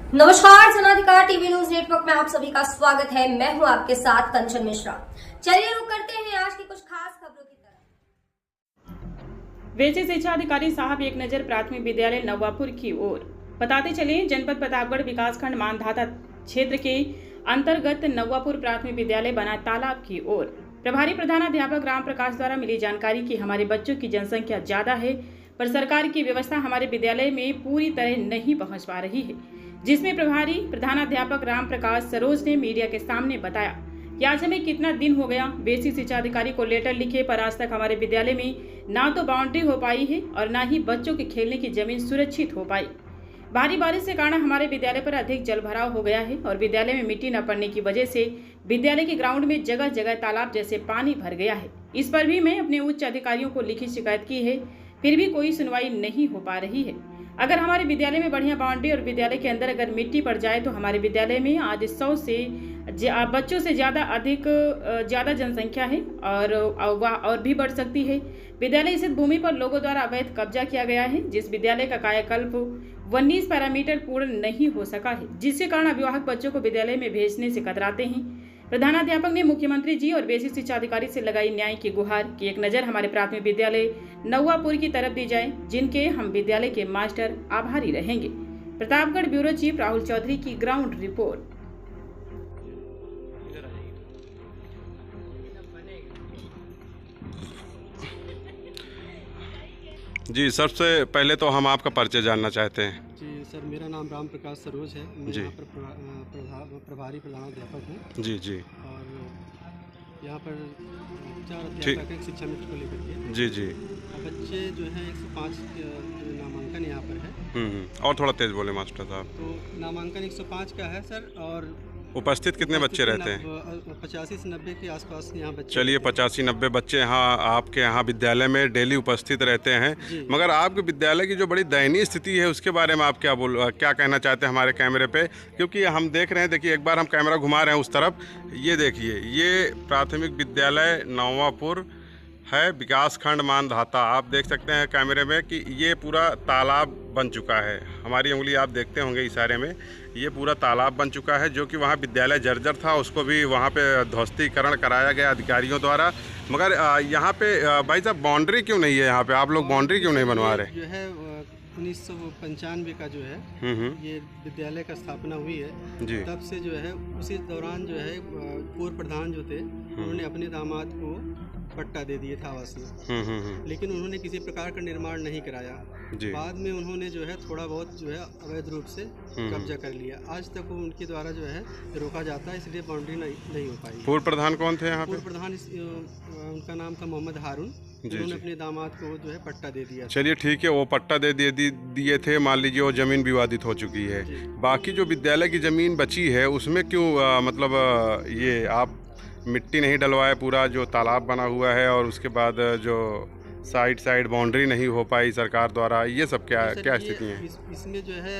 नमस्कार, जनाधिकार TV news network में आप सभी का स्वागत है। मैं हूं आपके साथ कंचन मिश्रा। चलिए रुक करते हैं आज की कुछ खास खबरों की तरफ। वेसी शिक्षा अधिकारी साहब एक नजर प्राथमिक विद्यालय नवापुर की ओर। बताते चले, जनपद प्रतापगढ़ विकासखंड मानधाता क्षेत्र के अंतर्गत नवापुर प्राथमिक विद्यालय बना तालाब की ओर। प्रभारी प्रधानाध्यापक राम प्रकाश द्वारा मिली जानकारी कि हमारे बच्चों की जनसंख्या ज्यादा है, पर सरकार की व्यवस्था हमारे विद्यालय में पूरी तरह नहीं पहुंच पा रही है, जिसमें प्रभारी प्रधानाध्यापक राम प्रकाश सरोज ने मीडिया के सामने बताया कि आज हमें कितना दिन हो गया वेसी शिक्षा अधिकारी को लेटर लिखे, पर आज तक हमारे विद्यालय में ना तो बाउंड्री हो पाई है और ना ही बच्चों के खेलने की जमीन सुरक्षित हो पाई। भारी बारिश के कारण हमारे विद्यालय पर अधिक जल भराव हो गया है और विद्यालय में मिट्टी न पड़ने की वजह से विद्यालय के ग्राउंड में जगह जगह तालाब जैसे पानी भर गया है। इस पर भी मैं अपने उच्च अधिकारियों को लिखित शिकायत की है, फिर भी कोई सुनवाई नहीं हो पा रही है। अगर हमारे विद्यालय में बढ़िया बाउंड्री और विद्यालय के अंदर अगर मिट्टी पड़ जाए तो हमारे विद्यालय में आज 100 से बच्चों से ज़्यादा जनसंख्या है और भी बढ़ सकती है। विद्यालय स्थित भूमि पर लोगों द्वारा अवैध कब्जा किया गया है, जिस विद्यालय का कायाकल्प 19 पैरामीटर पूर्ण नहीं हो सका है, जिसके कारण अभिभावक बच्चों को विद्यालय में भेजने से कतराते हैं। प्रधानाध्यापक ने मुख्यमंत्री जी और बेसिक शिक्षा अधिकारी से लगाई न्याय की गुहार कि एक नज़र हमारे प्राथमिक विद्यालय नवापुर की तरफ दी जाए, जिनके हम विद्यालय के मास्टर आभारी रहेंगे। प्रतापगढ़ ब्यूरो चीफ राहुल चौधरी की ग्राउंड रिपोर्ट। जी, सबसे पहले तो हम आपका परिचय जानना चाहते हैं। जी सर, मेरा नाम राम प्रकाश सरोज है। मैं जी। यहाँ पर प्रभारी प्रधानाध्यापक हूँ जी जी और यहाँ पर 4 ठीक। अध्यापक हैं शिक्षा मित्र को लेकर के। जी जी। और बच्चे जो हैं 105 जो नामांकन यहाँ पर है। और थोड़ा तेज बोले मास्टर साहब। तो नामांकन 105 का है सर, और उपस्थित कितने बच्चे रहते हैं? 85 से 90 के आसपास यहाँ बच्चे। चलिए, 85-90 बच्चे यहाँ आपके यहाँ विद्यालय में डेली उपस्थित रहते हैं। मगर आपके विद्यालय की जो बड़ी दयनीय स्थिति है उसके बारे में आप क्या कहना चाहते हैं हमारे कैमरे पे? क्योंकि हम देख रहे हैं, देखिए एक बार हम कैमरा घुमा रहे हैं उस तरफ, ये देखिए, ये प्राथमिक विद्यालय नवापुर है, विकासखंड मानधाता। आप देख सकते हैं कैमरे में कि ये पूरा तालाब बन चुका है। हमारी उंगली आप देखते होंगे इशारे में, ये पूरा तालाब बन चुका है, जो कि वहाँ विद्यालय जर्जर था, उसको भी वहाँ पे ध्वस्तीकरण कराया गया अधिकारियों द्वारा। मगर यहाँ पे भाई साहब बाउंड्री क्यों नहीं है? यहाँ पे आप लोग बाउंड्री क्यों नहीं बनवा रहे? जो है 1995 का जो है ये विद्यालय का स्थापना हुई है जी। तब से जो है उसी दौरान जो है पूर्व प्रधान जो थे उन्होंने अपने दामाद को पट्टा दे दिए था आवास में, लेकिन उन्होंने किसी प्रकार का निर्माण नहीं कराया। बाद में उन्होंने जो है थोड़ा बहुत जो है अवैध रूप से कब्जा कर लिया। आज तक वो उनके द्वारा जो है रोका जाता है, इसलिए बाउंड्री नहीं हो पाई। पूर्व प्रधान कौन थे यहाँ पे? पूर्व प्रधान उनका नाम था मोहम्मद हारून। उन्होंने अपने दामाद को जो है पट्टा दे दिया। चलिए ठीक है, वो पट्टा दे दिए थे, मान लीजिए वो ज़मीन विवादित हो चुकी है। बाकी जो विद्यालय की ज़मीन बची है उसमें क्यों ये आप मिट्टी नहीं डलवाए? पूरा जो तालाब बना हुआ है और उसके बाद जो साइड बाउंड्री नहीं हो पाई सरकार द्वारा, ये सब क्या स्थिति है? इसमें जो है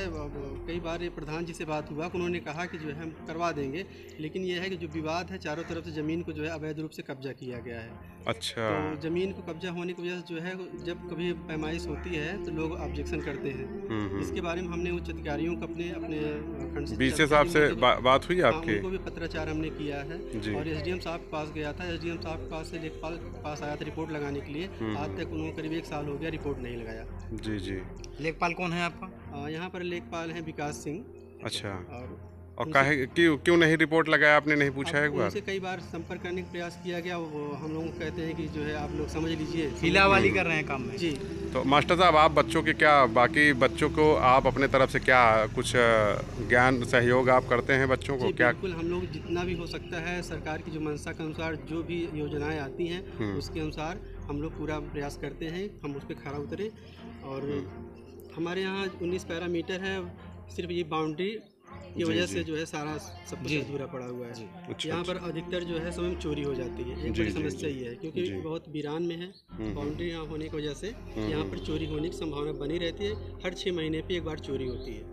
कई बार ये प्रधान जी से बात हुआ, उन्होंने कहा कि जो है हम करवा देंगे, लेकिन ये है कि जो विवाद है चारों तरफ से ज़मीन को जो है अवैध रूप से कब्जा किया गया है। अच्छा। तो ज़मीन को कब्जा होने की वजह से जो है जब कभी पैमाइश होती है तो लोग ऑब्जेक्शन करते हैं। इसके बारे में हमने उच्च अधिकारियों को अपने खंड बीसी साहब से बात हुई आपकी? उनको भी पत्राचार हमने किया है और एसडीएम साहब के पास गया था। एसडीएम साहब के पास से लेखपाल के पास आया था रिपोर्ट लगाने के लिए। आज तक उन्होंने करीब 1 साल हो गया रिपोर्ट नहीं लगाया। जी जी। लेखपाल कौन है आपका? यहाँ पर लेखपाल हैं विकास सिंह। अच्छा। और काहे क्यों नहीं रिपोर्ट लगाया? आपने नहीं पूछा एक बार? उनसे कई बार संपर्क करने का प्रयास किया गया, वो हम लोग कहते हैं कि जो है आप लोग समझ लीजिए, हिलावाली कर रहे हैं काम में। जी। तो मास्टर साहब, आप बच्चों के बाकी बच्चों को आप अपने तरफ से क्या कुछ ज्ञान सहयोग आप करते हैं बच्चों को? क्या बिल्कुल, हम लोग जितना भी हो सकता है सरकार की जो मंशा के अनुसार जो भी योजनाएं आती हैं उसके अनुसार हम लोग पूरा प्रयास करते हैं, हम उस पर खरा उतरे। और हमारे यहाँ 19 पैरामीटर है, सिर्फ ये बाउंड्री की वजह से जो है सारा सब कुछ अधूरा पड़ा हुआ है। यहाँ पर अधिकतर जो है समय चोरी हो जाती है, एक बड़ी समस्या ये है, क्योंकि बहुत वीरान में है। बाउंड्री यहाँ होने की वजह से यहाँ पर चोरी होने की संभावना बनी रहती है। हर 6 महीने पे एक बार चोरी होती है,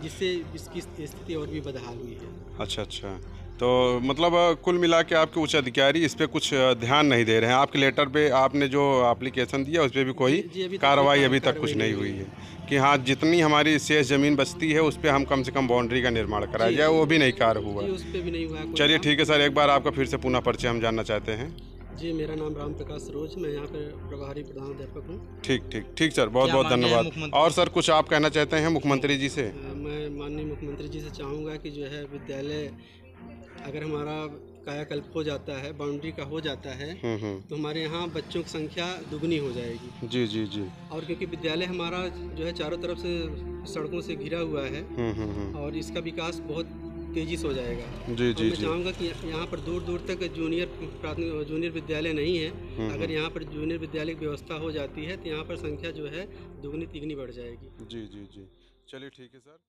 जिससे इसकी स्थिति और भी बदहाल हुई है। अच्छा। तो मतलब कुल मिला के आपके उच्च अधिकारी इस पे कुछ ध्यान नहीं दे रहे हैं। आपके लेटर पे आपने जो एप्लीकेशन दिया उस पर भी कोई जी, अभी तक कार्रवाई कोई अभी तक कुछ नहीं हुई है कि हाँ जितनी हमारी शेष ज़मीन बचती है उस पर हम कम से कम बाउंड्री का निर्माण कराया जाए, वो भी नहीं कार्य हुआ। जी, उस पर भी नहीं हुआ है कोई चलिए काम। ठीक है सर, एक बार आपका फिर से पुनः परिचय हम जानना चाहते हैं। जी, मेरा नाम राम प्रकाश सरोज, मैं यहाँ पर प्रभारी प्रधानाध्यापक हूँ। ठीक सर, बहुत बहुत क्या माननीय धन्यवाद। मुख्यमंत्री? और सर कुछ आप कहना चाहते हैं मुख्यमंत्री जी से? मैं माननीय मुख्यमंत्री जी से चाहूँगा कि जो है विद्यालय अगर हमारा कायाकल्प हो जाता है, बाउंड्री का हो जाता है, तो हमारे यहाँ बच्चों की संख्या दुगनी हो जाएगी। जी जी जी। और क्योंकि विद्यालय हमारा जो है चारों तरफ से सड़कों से घिरा हुआ है और इसका विकास बहुत तेज़ी से हो जाएगा। जी जी मैं जी। चाहूँगा कि यहाँ पर दूर दूर तक जूनियर विद्यालय नहीं है। अगर यहाँ पर जूनियर विद्यालय की व्यवस्था हो जाती है तो यहाँ पर संख्या जो है दुगनी तिगनी बढ़ जाएगी। जी जी जी। चलिए ठीक है सर।